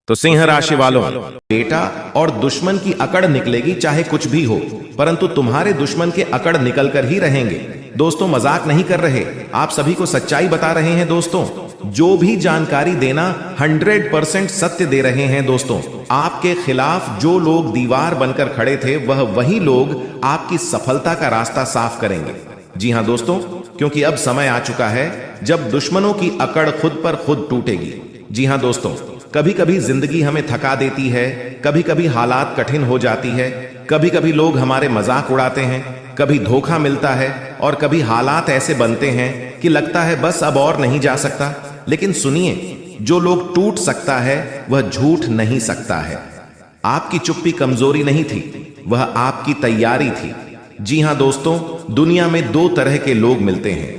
तो सिंह राशि वालों, बेटा और दुश्मन की अकड़ निकलेगी चाहे कुछ भी हो, परंतु तुम्हारे दुश्मन के अकड़ निकल कर ही रहेंगे। दोस्तों मजाक नहीं कर रहे, आप सभी को सच्चाई बता रहे हैं। दोस्तों जो भी जानकारी देना 100% सत्य दे रहे हैं। दोस्तों आपके खिलाफ जो लोग दीवार बनकर खड़े थे वही लोग आपकी सफलता का रास्ता साफ करेंगे। जी हां दोस्तों, क्योंकि अब समय आ चुका है जब दुश्मनों की अकड़ खुद पर खुद टूटेगी। जी हां दोस्तों, कभी कभी जिंदगी हमें थका देती है, कभी कभी हालात कठिन हो जाती है, कभी कभी लोग हमारे मजाक उड़ाते हैं, कभी धोखा मिलता है और कभी हालात ऐसे बनते हैं कि लगता है बस अब और नहीं जा सकता। लेकिन सुनिए, जो लोग टूट सकता है वह झूठ नहीं सकता है। आपकी चुप्पी कमजोरी नहीं थी, वह आपकी तैयारी थी। जी हां दोस्तों, दुनिया में दो तरह के लोग मिलते हैं,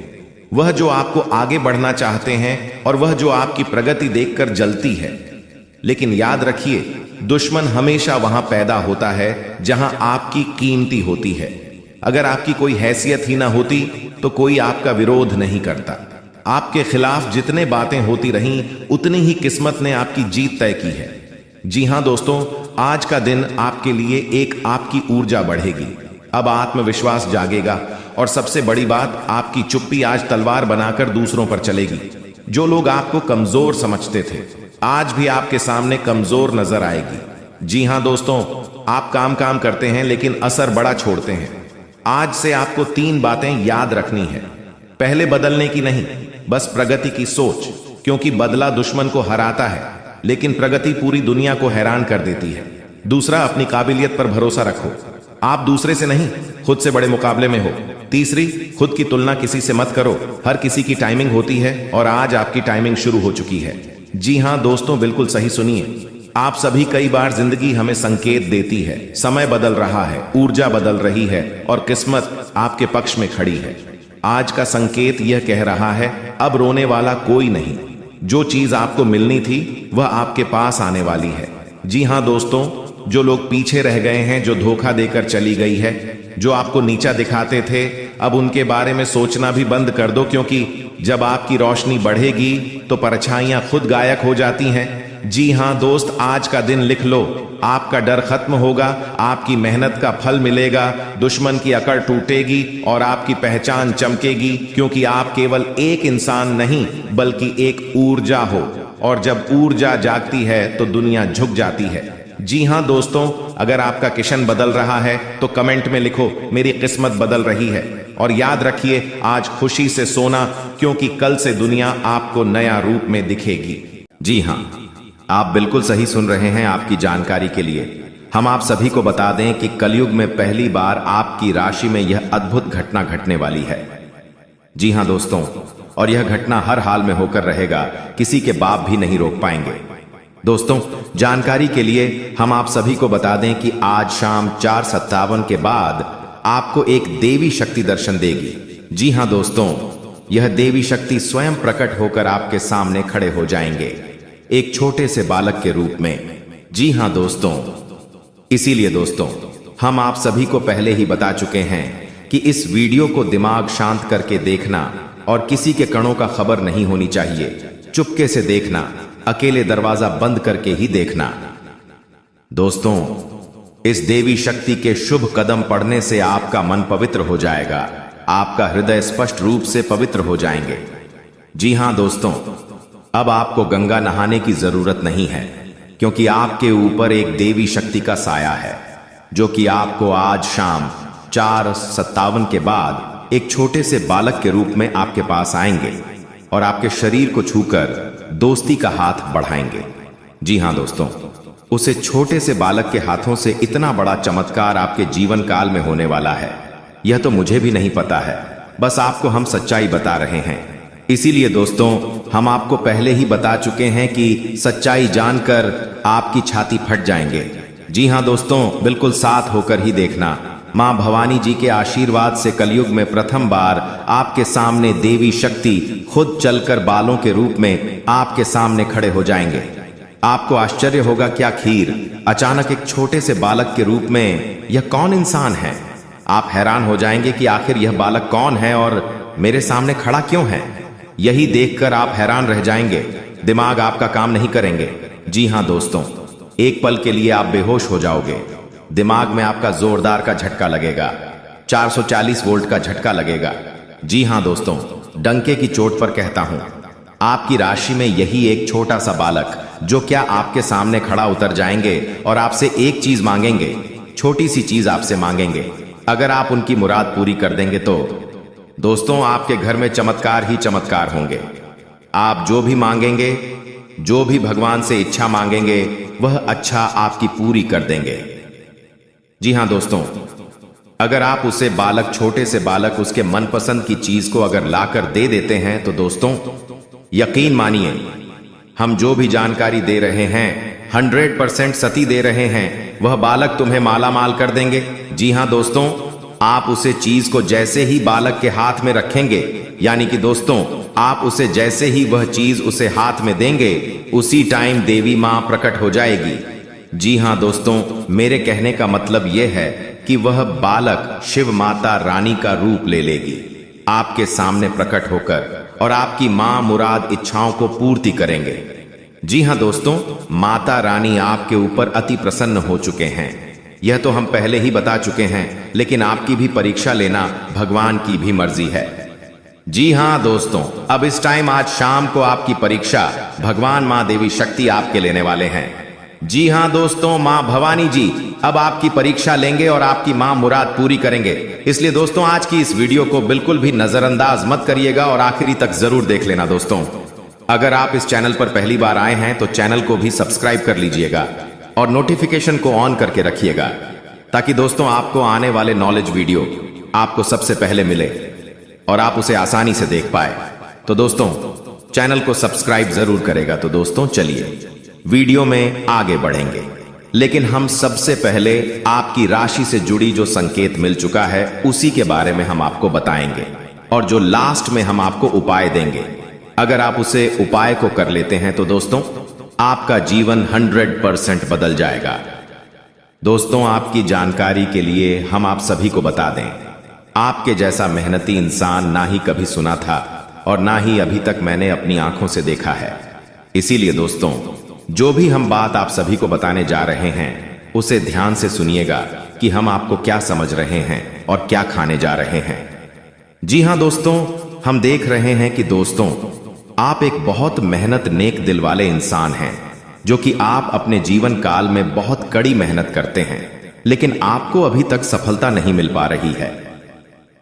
वह जो आपको आगे बढ़ना चाहते हैं और वह जो आपकी प्रगति देखकर जलती है। लेकिन याद रखिए, दुश्मन हमेशा वहां पैदा होता है जहां आपकी कीमती होती है। अगर आपकी कोई हैसियत ही ना होती तो कोई आपका विरोध नहीं करता। आपके खिलाफ जितने बातें होती रहीं उतनी ही किस्मत ने आपकी जीत तय की है। जी हां दोस्तों, आज का दिन आपके लिए एक आपकी ऊर्जा बढ़ेगी, अब आत्मविश्वास जागेगा और सबसे बड़ी बात, आपकी चुप्पी आज तलवार बनाकर दूसरों पर चलेगी। जो लोग आपको कमजोर समझते थे आज भी आपके सामने कमजोर नजर आएगी। जी हां दोस्तों, आप काम करते हैं लेकिन असर बड़ा छोड़ते हैं। आज से आपको 3 बातें याद रखनी है। पहले बदलने की नहीं, बस प्रगति की सोच, क्योंकि बदला दुश्मन को हराता है लेकिन प्रगति पूरी दुनिया को हैरान कर देती है। दूसरा, अपनी काबिलियत पर भरोसा रखो, आप दूसरे से नहीं खुद से बड़े मुकाबले में हो। तीसरी, खुद की तुलना किसी से मत करो, हर किसी की टाइमिंग होती है और आज आपकी टाइमिंग शुरू हो चुकी है। जी हां दोस्तों, बिल्कुल सही सुनिए। आप सभी, कई बार जिंदगी हमें संकेत देती है, समय बदल रहा है, ऊर्जा बदल रही है और किस्मत आपके पक्ष में खड़ी है। आज का संकेत यह कह रहा है, अब रोने वाला कोई नहीं, जो चीज आपको मिलनी थी वह आपके पास आने वाली है। जी हां दोस्तों, जो लोग पीछे रह गए हैं, जो धोखा देकर चली गई है, जो आपको नीचा दिखाते थे, अब उनके बारे में सोचना भी बंद कर दो, क्योंकि जब आपकी रोशनी बढ़ेगी तो परछाइयां खुद गायब हो जाती हैं। जी हां दोस्त, आज का दिन लिख लो, आपका डर खत्म होगा, आपकी मेहनत का फल मिलेगा, दुश्मन की अकड़ टूटेगी और आपकी पहचान चमकेगी, क्योंकि आप केवल एक इंसान नहीं बल्कि एक ऊर्जा हो, और जब ऊर्जा जागती है तो दुनिया झुक जाती है। जी हां दोस्तों, अगर आपका किशन बदल रहा है तो कमेंट में लिखो, मेरी किस्मत बदल रही है। और याद रखिए, आज खुशी से सोना, क्योंकि कल से दुनिया आपको नया रूप में दिखेगी। जी हां, आप बिल्कुल सही सुन रहे हैं। आपकी जानकारी के लिए हम आप सभी को बता दें कि कलयुग में पहली बार आपकी राशि में यह अद्भुत घटना घटने वाली है। जी हां दोस्तों, और यह घटना हर हाल में होकर रहेगा, किसी के बाप भी नहीं रोक पाएंगे। दोस्तों जानकारी के लिए हम आप सभी को बता दें कि आज शाम 4:57 के बाद आपको एक देवी शक्ति दर्शन देगी। जी हां दोस्तों, यह देवी शक्ति स्वयं प्रकट होकर आपके सामने खड़े हो जाएंगे, एक छोटे से बालक के रूप में। जी हां दोस्तों, इसीलिए दोस्तों हम आप सभी को पहले ही बता चुके हैं कि इस वीडियो को दिमाग शांत करके देखना और किसी के कणों का खबर नहीं होनी चाहिए, चुपके से देखना, अकेले दरवाजा बंद करके ही देखना। दोस्तों इस देवी शक्ति के शुभ कदम पड़ने से आपका मन पवित्र हो जाएगा, आपका हृदय स्पष्ट रूप से पवित्र हो जाएंगे। जी हां दोस्तों, अब आपको गंगा नहाने की जरूरत नहीं है, क्योंकि आपके ऊपर एक देवी शक्ति का साया है, जो कि आपको आज शाम 4:57 के बाद एक छोटे से बालक के रूप में आपके पास आएंगे और आपके शरीर को छूकर दोस्ती का हाथ बढ़ाएंगे। जी हां दोस्तों, उसे छोटे से बालक के हाथों से इतना बड़ा चमत्कार आपके जीवन काल में होने वाला है, यह तो मुझे भी नहीं पता है, बस आपको हम सच्चाई बता रहे हैं। इसीलिए दोस्तों हम आपको पहले ही बता चुके हैं कि सच्चाई जानकर आपकी छाती फट जाएंगे। जी हां दोस्तों, बिल्कुल साथ होकर ही देखना। मां भवानी जी के आशीर्वाद से कलयुग में प्रथम बार आपके सामने देवी शक्ति खुद चलकर बालों के रूप में आपके सामने खड़े हो जाएंगे। आपको आश्चर्य होगा, क्या खीर, अचानक एक छोटे से बालक के रूप में यह कौन इंसान है? आप हैरान हो जाएंगे कि आखिर यह बालक कौन है और मेरे सामने खड़ा क्यों है। यही देखकर आप हैरान रह जाएंगे, दिमाग आपका काम नहीं करेंगे। जी हाँ दोस्तों, एक पल के लिए आप बेहोश हो जाओगे। दिमाग में आपका जोरदार का झटका लगेगा, 440 वोल्ट का झटका लगेगा। जी हाँ दोस्तों, डंके की चोट पर कहता हूं, आपकी राशि में यही एक छोटा सा बालक जो क्या आपके सामने खड़ा उतर जाएंगे और आपसे एक चीज मांगेंगे, छोटी सी चीज आपसे मांगेंगे। अगर आप उनकी मुराद पूरी कर देंगे तो दोस्तों आपके घर में चमत्कार ही चमत्कार होंगे। आप जो भी मांगेंगे, जो भी भगवान से इच्छा मांगेंगे, वह अच्छा आपकी पूरी कर देंगे। जी हां दोस्तों, अगर आप उसे बालक, छोटे से बालक, उसके मनपसंद की चीज को अगर लाकर दे देते हैं तो दोस्तों यकीन मानिए, हम जो भी जानकारी दे रहे हैं 100% सती दे रहे हैं, वह बालक तुम्हें माला माल कर देंगे। जी हां दोस्तों, आप उसे चीज को जैसे ही बालक के हाथ में रखेंगे, यानी कि दोस्तों आप उसे जैसे ही वह चीज उसे हाथ में देंगे, उसी टाइम देवी मां प्रकट हो जाएगी। जी हां दोस्तों, मेरे कहने का मतलब यह है कि वह बालक शिव माता रानी का रूप ले लेगी, आपके सामने प्रकट होकर, और आपकी मां मुराद इच्छाओं को पूर्ति करेंगे। जी हां दोस्तों, माता रानी आपके ऊपर अति प्रसन्न हो चुके हैं, यह तो हम पहले ही बता चुके हैं, लेकिन आपकी भी परीक्षा लेना भगवान की भी मर्जी है। जी हां दोस्तों, अब इस टाइम आज शाम को आपकी परीक्षा भगवान मां देवी शक्ति आपके लेने वाले हैं। जी हां दोस्तों, मां भवानी जी अब आपकी परीक्षा लेंगे और आपकी मां मुराद पूरी करेंगे। इसलिए दोस्तों आज की इस वीडियो को बिल्कुल भी नजरअंदाज मत करिएगा और आखिरी तक जरूर देख लेना। दोस्तों अगर आप इस चैनल पर पहली बार आए हैं तो चैनल को भी सब्सक्राइब कर लीजिएगा और नोटिफिकेशन को ऑन करके रखिएगा, ताकि दोस्तों आपको आने वाले नॉलेज वीडियो आपको सबसे पहले मिले और आप उसे आसानी से देख पाए। तो दोस्तों चैनल को सब्सक्राइब जरूर करेगा। तो दोस्तों चलिए वीडियो में आगे बढ़ेंगे, लेकिन हम सबसे पहले आपकी राशि से जुड़ी जो संकेत मिल चुका है उसी के बारे में हम आपको बताएंगे, और जो लास्ट में हम आपको उपाय देंगे। अगर आप उसे उपाय को कर लेते हैं तो दोस्तों आपका जीवन 100% बदल जाएगा। दोस्तों आपकी जानकारी के लिए हम आप सभी को बता दें, आपके जैसा मेहनती इंसान ना ही कभी सुना था और ना ही अभी तक मैंने अपनी आंखों से देखा है। इसीलिए दोस्तों जो भी हम बात आप सभी को बताने जा रहे हैं उसे ध्यान से सुनिएगा कि हम आपको क्या समझ रहे हैं और क्या खाने जा रहे हैं। जी हां दोस्तों, हम देख रहे हैं कि दोस्तों आप एक बहुत मेहनत नेक दिल वाले इंसान हैं, जो कि आप अपने जीवन काल में बहुत कड़ी मेहनत करते हैं, लेकिन आपको अभी तक सफलता नहीं मिल पा रही है।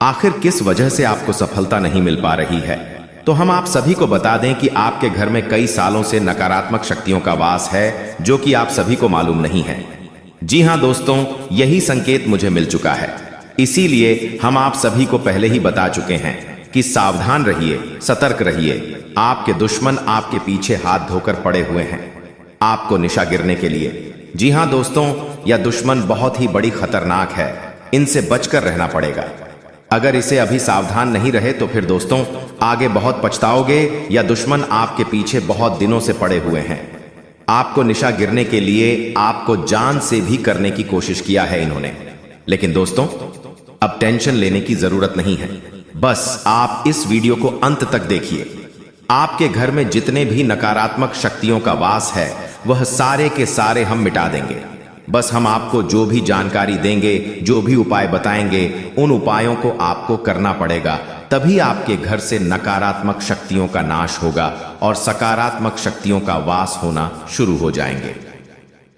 आखिर किस वजह से आपको सफलता नहीं मिल पा रही है? तो हम आप सभी को बता दें कि आपके घर में कई सालों से नकारात्मक शक्तियों का वास है, जो कि आप सभी को मालूम नहीं है। जी हां दोस्तों, यही संकेत मुझे मिल चुका है, इसीलिए हम आप सभी को पहले ही बता चुके हैं कि सावधान रहिए, सतर्क रहिए। आपके दुश्मन आपके पीछे हाथ धोकर पड़े हुए हैं आपको निशा गिरने के लिए। जी हां दोस्तों, यह दुश्मन बहुत ही बड़ी खतरनाक है, इनसे बचकर रहना पड़ेगा। अगर इसे अभी सावधान नहीं रहे तो फिर दोस्तों आगे बहुत पछताओगे, या दुश्मन आपके पीछे बहुत दिनों से पड़े हुए हैं। आपको निशा गिरने के लिए आपको जान से भी करने की कोशिश किया है इन्होंने, लेकिन दोस्तों अब टेंशन लेने की जरूरत नहीं है। बस आप इस वीडियो को अंत तक देखिए। आपके घर में जितने भी नकारात्मक शक्तियों का वास है वह सारे के सारे हम मिटा देंगे। बस हम आपको जो भी जानकारी देंगे, जो भी उपाय बताएंगे, उन उपायों को आपको करना पड़ेगा, तभी आपके घर से नकारात्मक शक्तियों का नाश होगा और सकारात्मक शक्तियों का वास होना शुरू हो जाएंगे।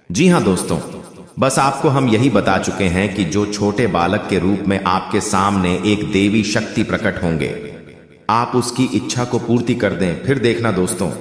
जी हां दोस्तों, बस आपको हम यही बता चुके हैं कि जो छोटे बालक के रूप में आपके सामने एक देवी शक्ति प्रकट होंगे, आप उसकी इच्छा को पूर्ति कर दें, फिर देखना दोस्तों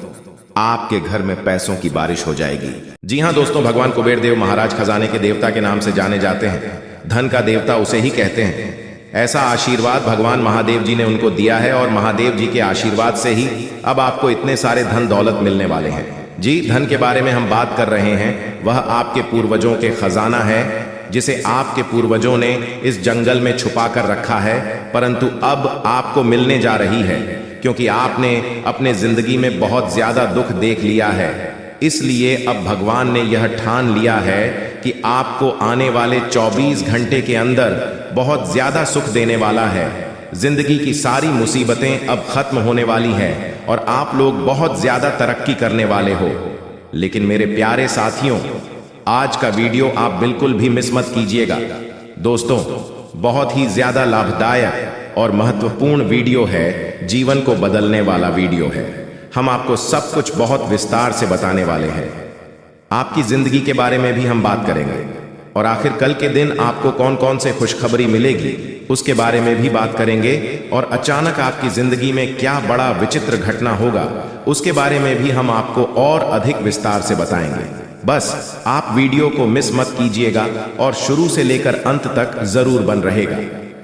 आपके घर में पैसों की बारिश हो जाएगी। जी हां दोस्तों, भगवान कुबेर देव महाराज खजाने के देवता के नाम से जाने जाते हैं। धन का देवता उसे ही कहते हैं। ऐसा आशीर्वाद भगवान महादेव जी ने उनको दिया है, और महादेव जी के आशीर्वाद से ही अब आपको इतने सारे धन दौलत मिलने वाले हैं। जी, धन के बारे में हम बात कर रहे हैं, वह आपके पूर्वजों के खजाना है, जिसे आपके पूर्वजों ने इस जंगल में छुपा कर रखा है, परंतु अब आपको मिलने जा रही है, क्योंकि आपने अपने जिंदगी में बहुत ज्यादा दुख देख लिया है। इसलिए अब भगवान ने यह ठान लिया है कि आपको आने वाले 24 घंटे के अंदर बहुत ज्यादा सुख देने वाला है। जिंदगी की सारी मुसीबतें अब खत्म होने वाली हैं और आप लोग बहुत ज्यादा तरक्की करने वाले हो। लेकिन मेरे प्यारे साथियों, आज का वीडियो आप बिल्कुल भी मिस मत कीजिएगा। दोस्तों, बहुत ही ज्यादा लाभदायक और महत्वपूर्ण वीडियो है, जीवन को बदलने वाला वीडियो है। हम आपको सब कुछ बहुत विस्तार से बताने वाले हैं। आपकी जिंदगी के बारे में भी हम बात करेंगे और आखिर कल के दिन आपको कौन कौन से खुशखबरी मिलेगी उसके बारे में भी बात करेंगे, और अचानक आपकी जिंदगी में क्या बड़ा विचित्र घटना होगा उसके बारे में भी हम आपको और अधिक विस्तार से बताएंगे। बस आप वीडियो को मिस मत कीजिएगा और शुरू से लेकर अंत तक जरूर बन रहेगा,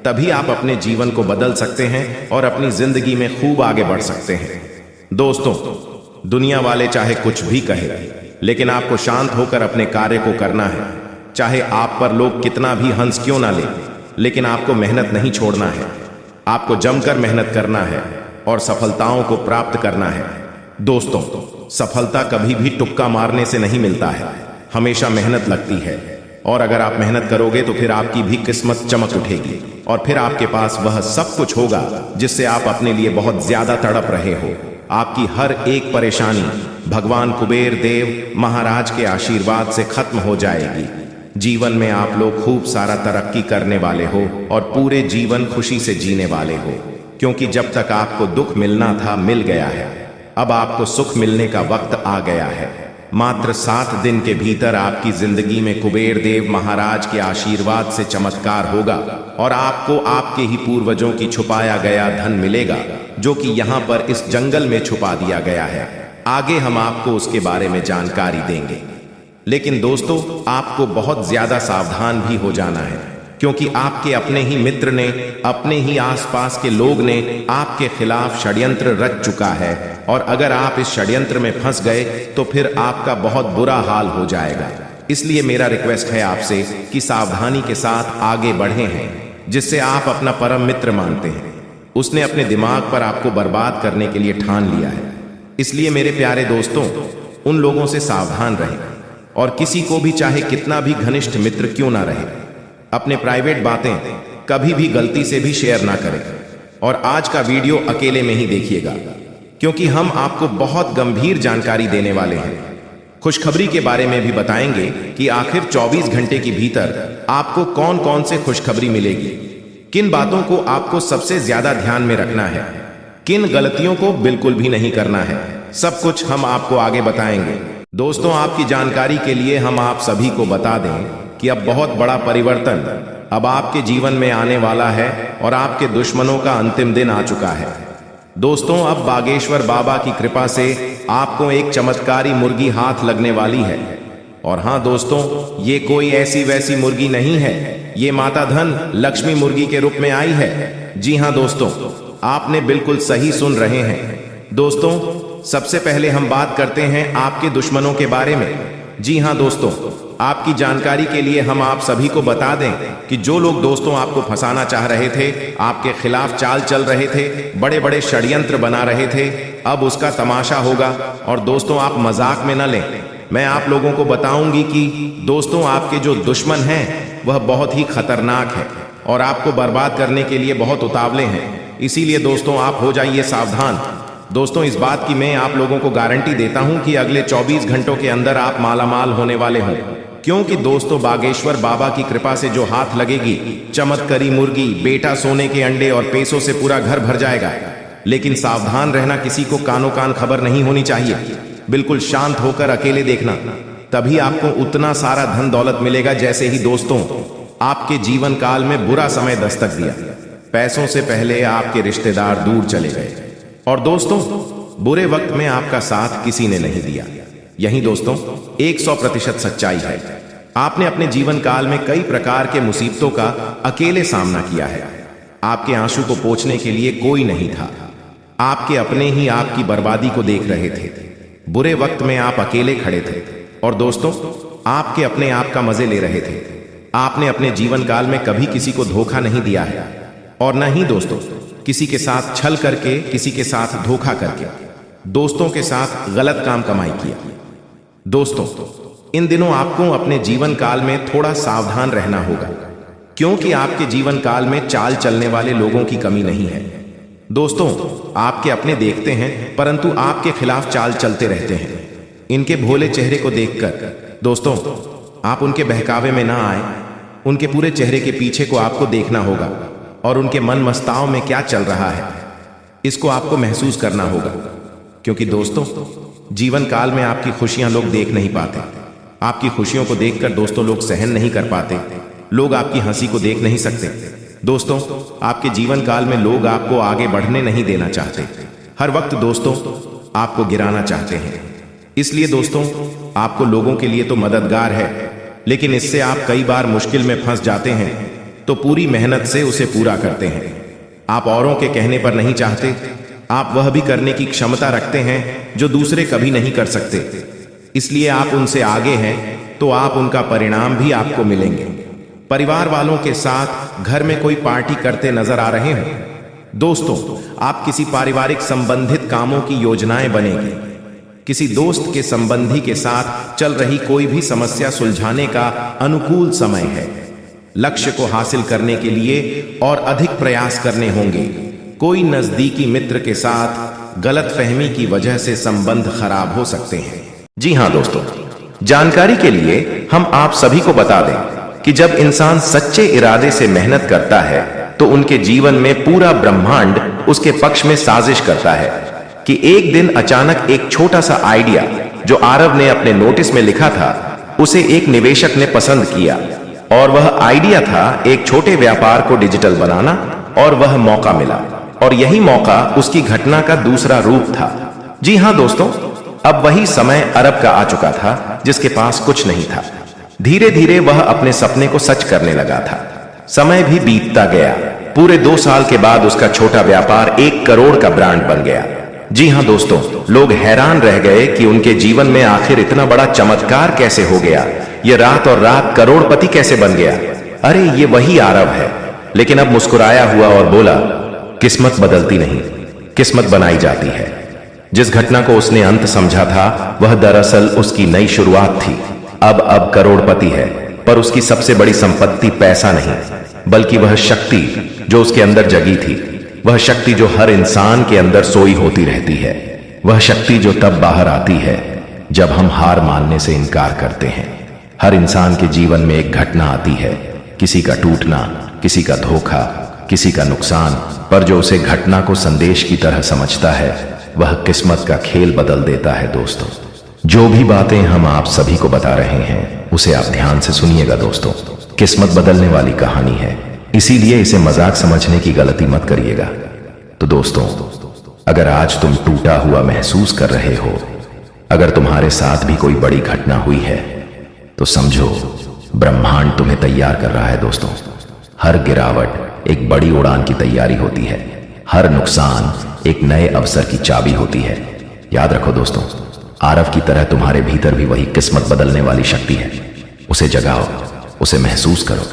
तभी आप अपने जीवन को बदल सकते हैं और अपनी जिंदगी में खूब आगे बढ़ सकते हैं। दोस्तों, दुनिया वाले चाहे कुछ भी कहे, लेकिन आपको शांत होकर अपने कार्य को करना है। चाहे आप पर लोग कितना भी हंस क्यों ना ले, लेकिन आपको मेहनत नहीं छोड़ना है। आपको जमकर मेहनत करना है और सफलताओं को प्राप्त करना है। दोस्तों, सफलता कभी भी तुक्का मारने से नहीं मिलता है, हमेशा मेहनत लगती है। और अगर आप मेहनत करोगे तो फिर आपकी भी किस्मत चमक उठेगी और फिर आपके पास वह सब कुछ होगा जिससे आप अपने लिए बहुत ज्यादा तड़प रहे हो। आपकी हर एक परेशानी भगवान कुबेर देव महाराज के आशीर्वाद से खत्म हो जाएगी। जीवन में आप लोग खूब सारा तरक्की करने वाले हो और पूरे जीवन खुशी से जीने वाले हो, क्योंकि जब तक आपको दुख मिलना था मिल गया है, अब आपको सुख मिलने का वक्त आ गया है। मात्र 7 दिन के भीतर आपकी जिंदगी में कुबेर देव महाराज के आशीर्वाद से चमत्कार होगा और आपको आपके ही पूर्वजों की छुपाया गया धन मिलेगा, जो कि यहाँ पर इस जंगल में छुपा दिया गया है। आगे हम आपको उसके बारे में जानकारी देंगे, लेकिन दोस्तों आपको बहुत ज्यादा सावधान भी हो जाना है, क्योंकि आपके अपने ही मित्र ने, अपने ही आसपास के लोग ने आपके खिलाफ षड्यंत्र रच चुका है, और अगर आप इस षड्यंत्र में फंस गए तो फिर आपका बहुत बुरा हाल हो जाएगा। इसलिए मेरा रिक्वेस्ट है आपसे कि सावधानी के साथ आगे बढ़े हैं, जिससे आप अपना परम मित्र मानते हैं। उसने अपने दिमाग पर आपको बर्बाद करने के लिए ठान लिया है। इसलिए मेरे प्यारे दोस्तों, उन लोगों से सावधान रहें और किसी को भी, चाहे कितना भी घनिष्ठ मित्र क्यों ना रहे, अपने प्राइवेट बातें कभी भी गलती से भी शेयर ना करें। और आज का वीडियो अकेले में ही देखिएगा, क्योंकि हम आपको बहुत गंभीर जानकारी देने वाले हैं। खुशखबरी के बारे में भी बताएंगे कि आखिर 24 घंटे के भीतर आपको कौन कौन से खुशखबरी मिलेगी, किन बातों को आपको सबसे ज्यादा ध्यान में रखना है, किन गलतियों को बिल्कुल भी नहीं करना है, सब कुछ हम आपको आगे बताएंगे। दोस्तों, आपकी जानकारी के लिए हम आप सभी को बता दें कि अब बहुत बड़ा परिवर्तन अब आपके जीवन में आने वाला है और आपके दुश्मनों का अंतिम दिन आ चुका है। दोस्तों, अब बागेश्वर बाबा की कृपा से आपको एक चमत्कारी मुर्गी हाथ लगने वाली है। और हाँ दोस्तों, ये कोई ऐसी वैसी मुर्गी नहीं है, ये माता धन लक्ष्मी मुर्गी के रूप में आई है। जी हाँ दोस्तों, आपने बिल्कुल सही सुन रहे हैं। दोस्तों, सबसे पहले हम बात करते हैं आपके दुश्मनों के बारे में। जी हाँ दोस्तों, आपकी जानकारी के लिए हम आप सभी को बता दें कि जो लोग दोस्तों आपको फंसाना चाह रहे थे, आपके खिलाफ चाल चल रहे थे, बड़े बड़े षड्यंत्र बना रहे थे, अब उसका तमाशा होगा। और दोस्तों, आप मजाक में न लें, मैं आप लोगों को बताऊंगी कि दोस्तों आपके जो दुश्मन हैं वह बहुत ही खतरनाक है और आपको बर्बाद करने के लिए बहुत उतावले हैं। इसीलिए दोस्तों आप हो जाइए सावधान। दोस्तों, इस बात की मैं आप लोगों को गारंटी देता हूं कि अगले 24 घंटों के अंदर आप मालामाल होने वाले हों, क्योंकि दोस्तों बागेश्वर बाबा की कृपा से जो हाथ लगेगी, चमत्कारी मुर्गी, बेटा सोने के अंडे और पैसों से पूरा घर भर जाएगा। लेकिन सावधान रहना, किसी को कानो कान खबर नहीं होनी चाहिए। बिल्कुल शांत होकर अकेले देखना, तभी आपको उतना सारा धन दौलत मिलेगा जैसे ही दोस्तों आपके जीवन काल में बुरा समय दस्तक दिया। पैसों से पहले आपके रिश्तेदार दूर चले गए और दोस्तों बुरे वक्त में आपका साथ किसी ने नहीं दिया। यही दोस्तों 100% सच्चाई है। आपने अपने जीवन काल में कई प्रकार के मुसीबतों का अकेले सामना किया है। आपके आंसू को पोंछने के लिए कोई नहीं था। आपके अपने ही आपकी बर्बादी को देख रहे थे। बुरे वक्त में आप अकेले खड़े थे और दोस्तों आपके अपने आप का मजे ले रहे थे। आपने अपने जीवन काल में कभी किसी को धोखा नहीं दिया है और न ही दोस्तों किसी के साथ छल करके, किसी के साथ धोखा करके दोस्तों के साथ गलत काम कमाई किया। दोस्तों इन दिनों आपको अपने जीवन काल में थोड़ा सावधान रहना होगा, क्योंकि आपके जीवन काल में चाल चलने वाले लोगों की कमी नहीं है। दोस्तों आपके अपने देखते हैं परंतु आपके खिलाफ चाल चलते रहते हैं। इनके भोले चेहरे को देखकर दोस्तों आप उनके बहकावे में ना आए। उनके पूरे चेहरे के पीछे को आपको देखना होगा और उनके मन मस्ताव में क्या चल रहा है इसको आपको महसूस करना होगा। क्योंकि दोस्तों जीवन काल में आपकी खुशियां लोग देख नहीं पाते। आपकी खुशियों को देखकर दोस्तों लोग सहन नहीं कर पाते। लोग आपकी हंसी को देख नहीं सकते। दोस्तों आपके जीवन काल में लोग आपको आगे बढ़ने नहीं देना चाहते। हर वक्त दोस्तों आपको गिराना चाहते हैं। इसलिए दोस्तों आपको लोगों के लिए तो मददगार है, लेकिन इससे आप कई बार मुश्किल में फंस जाते हैं तो पूरी मेहनत से उसे पूरा करते हैं। आप औरों के कहने पर नहीं चाहते। आप वह भी करने की क्षमता रखते हैं जो दूसरे कभी नहीं कर सकते। इसलिए आप उनसे आगे हैं तो आप उनका परिणाम भी आपको मिलेंगे। परिवार वालों के साथ घर में कोई पार्टी करते नजर आ रहे हैं। दोस्तों आप किसी पारिवारिक संबंधित कामों की योजनाएं बनेगी। किसी दोस्त के संबंधी के साथ चल रही कोई भी समस्या सुलझाने का अनुकूल समय है। लक्ष्य को हासिल करने के लिए और अधिक प्रयास करने होंगे। कोई नजदीकी मित्र के साथ गलतफहमी की वजह से संबंध खराब हो सकते हैं। जी हां दोस्तों, जानकारी के लिए हम आप सभी को बता दें कि जब इंसान सच्चे इरादे से मेहनत करता है तो उनके जीवन में पूरा ब्रह्मांड उसके पक्ष में साजिश करता है कि एक दिन अचानक एक छोटा सा आइडिया जो आरव ने अपने नोटिस में लिखा था उसे एक निवेशक ने पसंद किया। और वह आइडिया था एक छोटे व्यापार को डिजिटल बनाना, और वह मौका मिला। और यही मौका उसकी घटना का दूसरा रूप था। जी हां दोस्तों, अब वही समय अरब का आ चुका था जिसके पास कुछ नहीं था। धीरे धीरे वह अपने सपने को सच करने लगा था। समय भी बीतता गया। पूरे 2 साल के बाद उसका छोटा व्यापार 1 करोड़ का ब्रांड बन गया। जी हां दोस्तों, लोग हैरान रह गए कि उनके जीवन में आखिर इतना बड़ा चमत्कार कैसे हो गया। ये रात और रात करोड़पति कैसे बन गया। अरे ये वही आरव है। लेकिन अब मुस्कुराया हुआ और बोला, किस्मत बदलती नहीं, किस्मत बनाई जाती है। जिस घटना को उसने अंत समझा था वह दरअसल उसकी नई शुरुआत थी। अब करोड़पति है, पर उसकी सबसे बड़ी संपत्ति पैसा नहीं, बल्कि वह शक्ति जो उसके अंदर जगी थी। वह शक्ति जो हर इंसान के अंदर सोई होती रहती है। वह शक्ति जो तब बाहर आती है जब हम हार मानने से इनकार करते हैं। हर इंसान के जीवन में एक घटना आती है, किसी का टूटना, किसी का धोखा, किसी का नुकसान, पर जो उसे घटना को संदेश की तरह समझता है वह किस्मत का खेल बदल देता है। दोस्तों जो भी बातें हम आप सभी को बता रहे हैं उसे आप ध्यान से सुनिएगा। दोस्तों किस्मत बदलने वाली कहानी है, इसीलिए इसे मजाक समझने की गलती मत करिएगा। तो दोस्तों अगर आज तुम टूटा हुआ महसूस कर रहे हो, अगर तुम्हारे साथ भी कोई बड़ी घटना हुई है, तो समझो ब्रह्मांड तुम्हें तैयार कर रहा है। दोस्तों हर गिरावट एक बड़ी उड़ान की तैयारी होती है। हर नुकसान एक नए अवसर की चाबी होती है। याद रखो दोस्तों, आरव की तरह तुम्हारे भीतर भी वही किस्मत बदलने वाली शक्ति है। उसे जगाओ, उसे महसूस करो,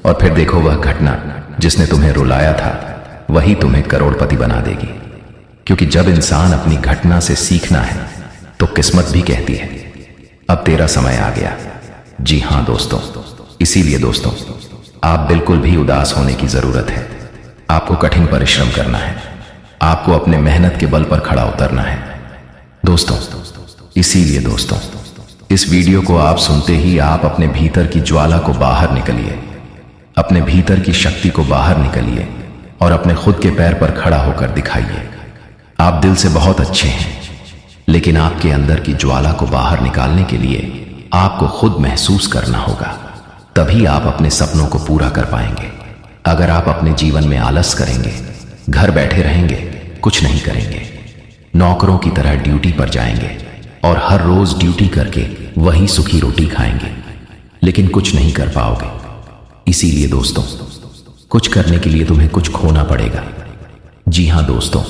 और फिर देखो वह घटना जिसने तुम्हें रुलाया था वही तुम्हें करोड़पति बना देगी। क्योंकि जब इंसान अपनी घटना से सीखना है तो किस्मत भी कहती है अब तेरा समय आ गया। जी हां दोस्तों, इसीलिए दोस्तों आप बिल्कुल भी उदास होने की जरूरत है। आपको कठिन परिश्रम करना है, आपको अपने मेहनत के बल पर खड़ा उतरना है। दोस्तों इसीलिए दोस्तों इस वीडियो को आप सुनते ही आप अपने भीतर की ज्वाला को बाहर निकलिए, अपने भीतर की शक्ति को बाहर निकलिए और अपने खुद के पैर पर खड़ा होकर दिखाइए। आप दिल से बहुत अच्छे हैं, लेकिन आपके अंदर की ज्वाला को बाहर निकालने के लिए आपको खुद महसूस करना होगा, तभी आप अपने सपनों को पूरा कर पाएंगे। अगर आप अपने जीवन में आलस करेंगे, घर बैठे रहेंगे, कुछ नहीं करेंगे, नौकरों की तरह ड्यूटी पर जाएंगे और हर रोज ड्यूटी करके वही सूखी रोटी खाएंगे, लेकिन कुछ नहीं कर पाओगे। इसीलिए दोस्तों कुछ करने के लिए तुम्हें कुछ खोना पड़ेगा। जी हां दोस्तों,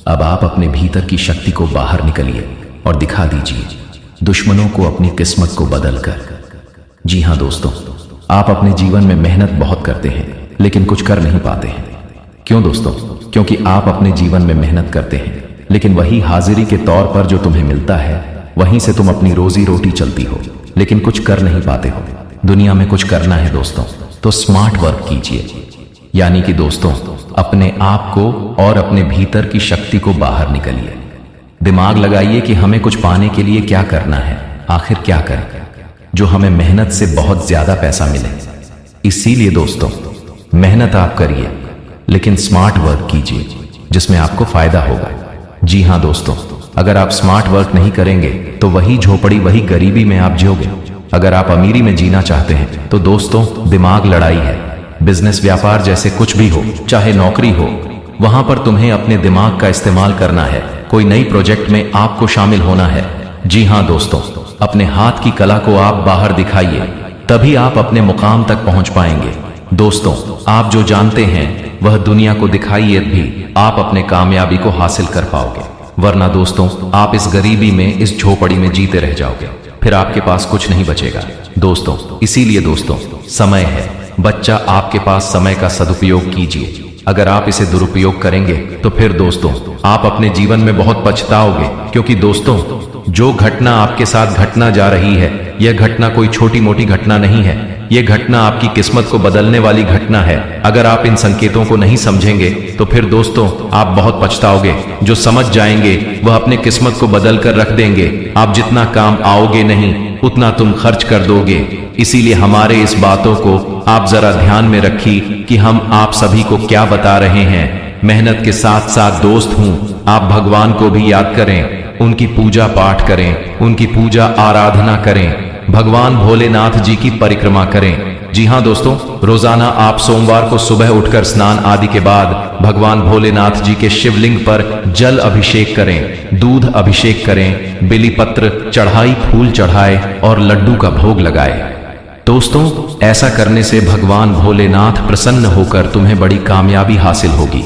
अब आप अपने भीतर की शक्ति को बाहर निकलिए और दिखा दीजिए दुश्मनों को अपनी किस्मत को बदलकर। जी हां दोस्तों, आप अपने जीवन में मेहनत बहुत करते हैं लेकिन कुछ कर नहीं पाते हैं। क्यों दोस्तों? क्योंकि आप अपने जीवन में मेहनत करते हैं लेकिन वही हाजिरी के तौर पर जो तुम्हें मिलता है वहीं से तुम अपनी रोजी रोटी चलती हो, लेकिन कुछ कर नहीं पाते हो। दुनिया में कुछ करना है दोस्तों तो स्मार्ट वर्क कीजिए, यानी कि दोस्तों अपने आप को और अपने भीतर की शक्ति को बाहर निकलिए। दिमाग लगाइए कि हमें कुछ पाने के लिए क्या करना है, आखिर क्या करें जो हमें मेहनत से बहुत ज्यादा पैसा मिले। इसीलिए दोस्तों, मेहनत आप करिए लेकिन स्मार्ट वर्क कीजिए जिसमें आपको फायदा होगा। जी हाँ दोस्तों, अगर आप स्मार्ट वर्क नहीं करेंगे तो वही झोपड़ी, वही गरीबी में आप जियोगे। अगर आप अमीरी में जीना चाहते हैं तो दोस्तों, दिमाग लड़ाई है। बिजनेस, व्यापार जैसे कुछ भी हो, चाहे नौकरी हो, वहां पर तुम्हें अपने दिमाग का इस्तेमाल करना है। कोई नई प्रोजेक्ट में आपको शामिल होना है। जी हाँ दोस्तों, अपने हाथ की कला को आप बाहर दिखाइए, तभी आप अपने मुकाम तक पहुंच पाएंगे। दोस्तों, आप जो जानते हैं वह दुनिया को दिखाइए, भी आप अपने कामयाबी को हासिल कर पाओगे। वरना दोस्तों, आप इस गरीबी में, इस झोपड़ी में जीते रह जाओगे, फिर आपके पास कुछ नहीं बचेगा। दोस्तों, इसीलिए दोस्तों, समय है, बच्चा, आपके पास समय का सदुपयोग कीजिए। अगर आप इसे दुरुपयोग करेंगे तो फिर दोस्तों, आप अपने जीवन में बहुत पछताओगे। क्योंकि दोस्तों, जो घटना आपके साथ घटना जा रही है, यह घटना कोई छोटी मोटी घटना नहीं है। यह घटना आपकी किस्मत को बदलने वाली घटना है। अगर आप इन संकेतों को नहीं समझेंगे तो फिर दोस्तों, आप बहुत पछताओगे। जो समझ जाएंगे वह अपने किस्मत को बदल कर रख देंगे। आप जितना काम आओगे नहीं, उतना तुम खर्च कर दोगे। इसीलिए हमारे इस बातों को आप जरा ध्यान में रखिए कि हम आप सभी को क्या बता रहे हैं। मेहनत के साथ साथ दोस्त हूं, आप भगवान को भी याद करें, उनकी पूजा पाठ करें, उनकी पूजा आराधना करें, भगवान भोलेनाथ जी की परिक्रमा करें। जी हाँ दोस्तों, रोजाना आप सोमवार को सुबह उठकर स्नान आदि के बाद भगवान भोलेनाथ जी के शिवलिंग पर जल अभिषेक करें, दूध अभिषेक करें, बिलीपत्र चढ़ाई, फूल चढ़ाए और लड्डू का भोग लगाए। दोस्तों, ऐसा करने से भगवान भोलेनाथ प्रसन्न होकर तुम्हें बड़ी कामयाबी हासिल होगी।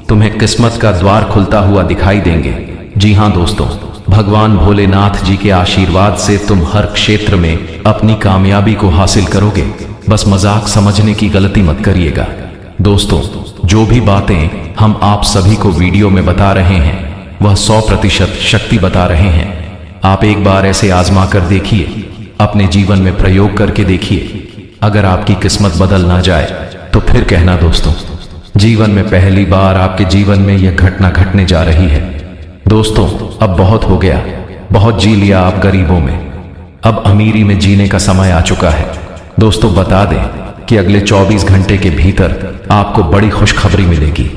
तुम्हें किस्मत का द्वार खुलता हुआ दिखाई देंगे। जी हाँ दोस्तों, भगवान भोलेनाथ जी के आशीर्वाद से तुम हर क्षेत्र में अपनी कामयाबी को हासिल करोगे। बस मजाक समझने की गलती मत करिएगा। दोस्तों, जो भी बातें हम आप सभी को वीडियो में बता रहे हैं वह 100% शक्ति बता रहे हैं। आप एक बार ऐसे आजमा कर देखिए, अपने जीवन में प्रयोग करके देखिए। अगर आपकी किस्मत बदल ना जाए तो फिर कहना दोस्तों, जीवन में पहली बार आपके जीवन में यह घटना घटने जा रही है। दोस्तों, अब बहुत हो गया, बहुत जी लिया आप गरीबों में, अब अमीरी में जीने का समय आ चुका है। दोस्तों, बता दें कि अगले 24 घंटे के भीतर आपको बड़ी खुशखबरी मिलेगी।